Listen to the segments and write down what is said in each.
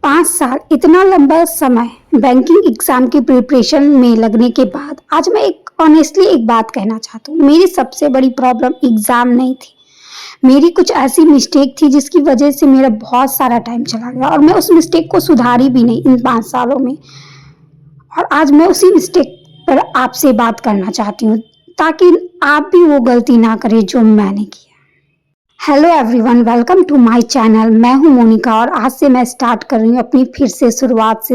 5 साल इतना लंबा समय बैंकिंग एग्ज़ाम की प्रिपरेशन में लगने के बाद आज मैं एक ऑनेस्टली एक बात कहना चाहती हूँ। मेरी सबसे बड़ी प्रॉब्लम एग्ज़ाम नहीं थी। मेरी कुछ ऐसी मिस्टेक थी जिसकी वजह से मेरा बहुत सारा टाइम चला गया और मैं उस मिस्टेक को सुधारी भी नहीं इन 5 सालों में। और आज मैं उसी मिस्टेक पर आपसे बात करना चाहती हूँ ताकि आप भी वो गलती ना करें जो मैंने की। Hello everyone, welcome to my channel. मैं हूं मोनिका और आज से मैं स्टार्ट कर रही हूं अपनी फिर से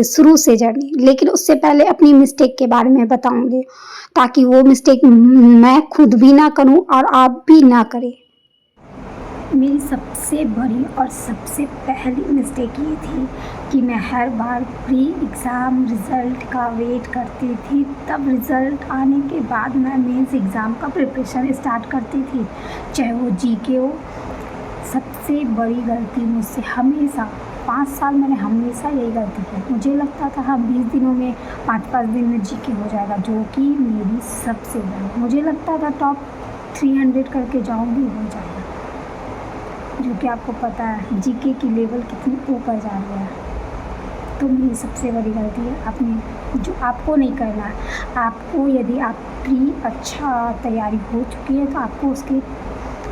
शुरू से जर्नी। लेकिन उससे पहले अपनी मिस्टेक के बारे में बताऊंगी ताकि वो मिस्टेक मैं खुद भी ना करूं और आप भी ना करें। मेरी सबसे बड़ी और सबसे पहली मिस्टेक ये थी कि मैं हर बार प्री एग्ज़ाम रिज़ल्ट का वेट करती थी, तब रिज़ल्ट आने के बाद मैं मेंस एग्ज़ाम का प्रिपरेशन स्टार्ट करती थी, चाहे वो जीके हो। सबसे बड़ी गलती मुझसे हमेशा 5 साल मैंने हमेशा यही गलती की। मुझे लगता था हाँ 20 दिनों में 5-5 दिन में जीके हो जाएगा, जो कि मेरी सबसे बड़ी। मुझे लगता था टॉप 300 करके जाऊँगी, हो जाएगा, जो कि आपको पता है जीके की लेवल कितनी ऊपर जा रही है। तो मेरी सबसे बड़ी गलती है आपने जो आपको नहीं करना है। आपको यदि आप प्री अच्छा तैयारी हो चुकी है तो आपको उसके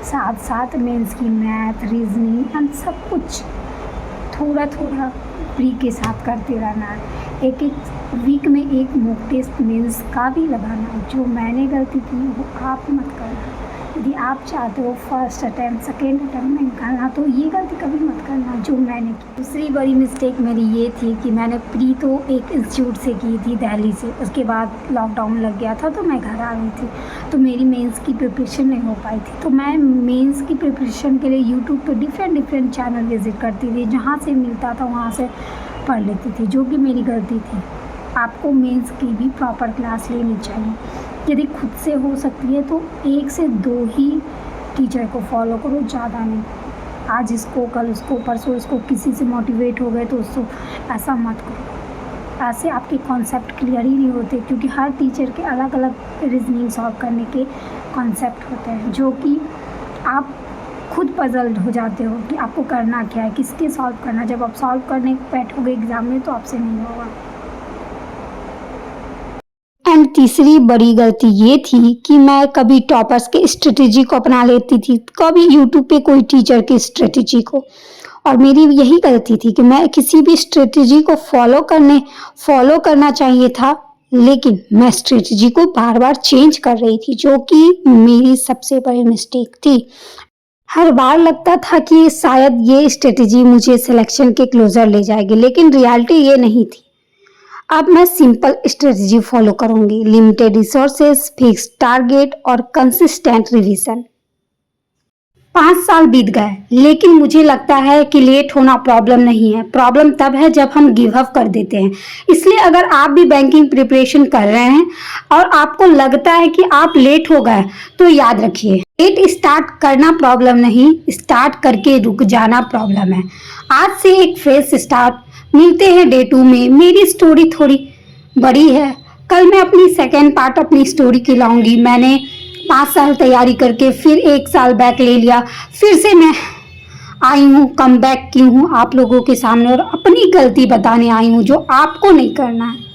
साथ साथ मेंस की मैथ, रीजनिंग एंड सब कुछ थोड़ा थोड़ा प्री के साथ करते रहना है। एक एक वीक में एक मॉक टेस्ट मेंस का भी लगाना है। जो मैंने गलती की वो आप मत करना। यदि आप चाहते हो फर्स्ट अटैम्प्ट सेकेंड अटैम्प्ट में निकालना तो ये गलती कभी मत करना जो मैंने की। दूसरी बड़ी मिस्टेक मेरी ये थी कि मैंने प्री तो एक इंस्टीट्यूट से की थी, दिल्ली से। उसके बाद लॉकडाउन लग गया था तो मैं घर आ गई थी, तो मेरी मेंस की प्रिपरेशन नहीं हो पाई थी। तो मैं मेंस की प्रिपरेशन के लिए यूट्यूब पर डिफरेंट चैनल विज़िट करती थी, जहाँ से मिलता था वहाँ से पढ़ लेती थी, जो कि मेरी गलती थी। आपको मेंस की भी प्रॉपर क्लास लेनी चाहिए। यदि खुद से हो सकती है तो 1 से 2 ही टीचर को फॉलो करो, ज़्यादा नहीं। आज इसको, कल उसको, परसों इसको, किसी से मोटिवेट हो गए तो उसको ऐसा मत करो। ऐसे आपके कॉन्सेप्ट क्लियर ही नहीं होते, क्योंकि हर टीचर के अलग अलग रीजनिंग सॉल्व करने के कॉन्सेप्ट होते हैं, जो कि आप खुद पजल्ड हो जाते हो कि आपको करना क्या है, किसके सॉल्व करना। जब आप सॉल्व करने बैठोगे एग्ज़ाम में तो आपसे नहीं होगा। एंड तीसरी बड़ी गलती ये थी कि मैं कभी टॉपर्स के स्ट्रेटेजी को अपना लेती थी, कभी यूट्यूब पे कोई टीचर की स्ट्रेटेजी को। और मेरी यही गलती थी कि मैं किसी भी स्ट्रेटेजी को फॉलो करना चाहिए था, लेकिन मैं स्ट्रेटेजी को बार बार चेंज कर रही थी, जो कि मेरी सबसे बड़ी मिस्टेक थी। हर बार लगता था कि शायद ये स्ट्रेटेजी मुझे सिलेक्शन के क्लोजर ले जाएगी, लेकिन रियलिटी ये नहीं थी। अब मैं सिंपल स्ट्रेटजी फॉलो करूंगी, लिमिटेड रिसोर्सेज, फिक्स टारगेट और कंसिस्टेंट रिवीजन। 5 साल बीत गए, लेकिन मुझे लगता है कि लेट होना प्रॉब्लम नहीं है। प्रॉब्लम तब है जब हम गिव अप कर देते हैं। इसलिए अगर आप भी बैंकिंग प्रिपरेशन कर रहे हैं और आपको लगता है कि आप लेट हो गए, तो याद रखिए, लेट स्टार्ट करना प्रॉब्लम नहीं, स्टार्ट करके रुक जाना प्रॉब्लम है। आज से एक फ्रेश स्टार्ट। मिलते हैं डे 2 में। मेरी स्टोरी थोड़ी बड़ी है, कल मैं अपनी सेकेंड पार्ट अपनी स्टोरी की लाऊंगी। मैंने 5 साल तैयारी करके फिर 1 साल बैक ले लिया, फिर से मैं आई हूँ, कम बैक की हूँ आप लोगों के सामने और अपनी गलती बताने आई हूँ जो आपको नहीं करना है।